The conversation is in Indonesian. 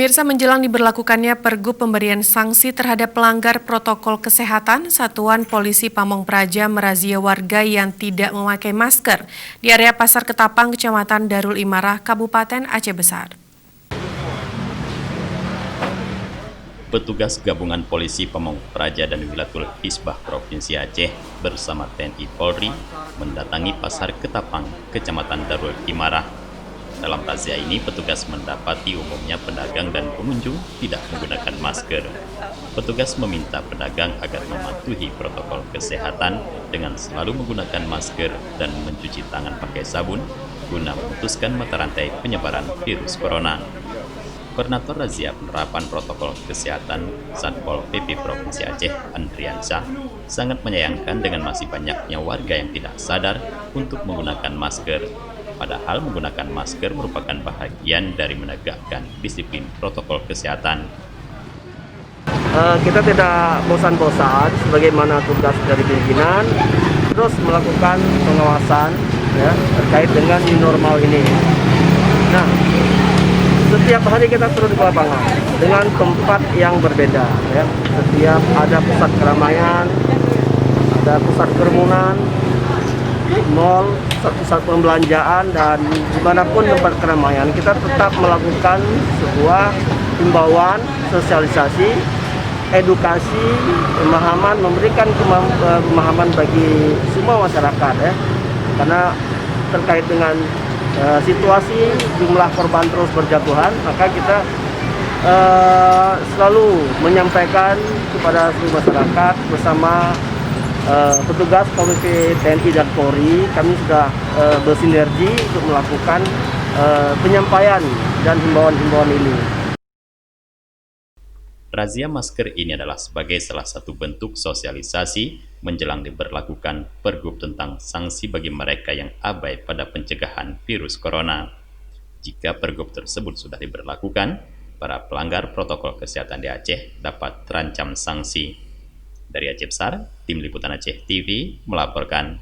Pemirsa, menjelang diberlakukannya Pergub pemberian sanksi terhadap pelanggar protokol kesehatan, Satuan Polisi Pamong Praja merazia warga yang tidak memakai masker di area Pasar Ketapang, Kecamatan Darul Imarah, Kabupaten Aceh Besar. Petugas gabungan polisi Pamong Praja dan Wilatul Hisbah Provinsi Aceh bersama TNI Polri mendatangi Pasar Ketapang, Kecamatan Darul Imarah. Dalam razia ini, petugas mendapati umumnya pedagang dan pengunjung tidak menggunakan masker. Petugas meminta pedagang agar mematuhi protokol kesehatan dengan selalu menggunakan masker dan mencuci tangan pakai sabun guna memutuskan mata rantai penyebaran virus corona. Koordinator Razia Penerapan Protokol Kesehatan Satpol PP Provinsi Aceh, Andriansyah, sangat menyayangkan dengan masih banyaknya warga yang tidak sadar untuk menggunakan masker. Padahal menggunakan masker merupakan bahagian dari menegakkan disiplin protokol kesehatan. Kita tidak bosan-bosan sebagaimana tugas dari pimpinan, terus melakukan pengawasan ya, terkait dengan new normal ini. Nah, setiap hari kita turun ke lapangan dengan tempat yang berbeda. Ya. Setiap ada pusat keramaian, ada pusat kerumunan, mall, pusat pembelanjaan, dan dimanapun tempat keramaian, kita tetap melakukan sebuah himbauan, sosialisasi, edukasi, pemahaman, memberikan pemahaman bagi semua masyarakat ya. Karena terkait dengan situasi jumlah korban terus berjatuhan, maka kita selalu menyampaikan kepada seluruh masyarakat bersama petugas Polisi, TNI dan Polri, kami sudah bersinergi untuk melakukan penyampaian dan himbauan-himbauan ini. Razia masker ini adalah sebagai salah satu bentuk sosialisasi menjelang diberlakukan Pergub tentang sanksi bagi mereka yang abai pada pencegahan virus corona. Jika Pergub tersebut sudah diberlakukan, para pelanggar protokol kesehatan di Aceh dapat terancam sanksi. Dari Aceh Besar, Tim Liputan Aceh TV melaporkan.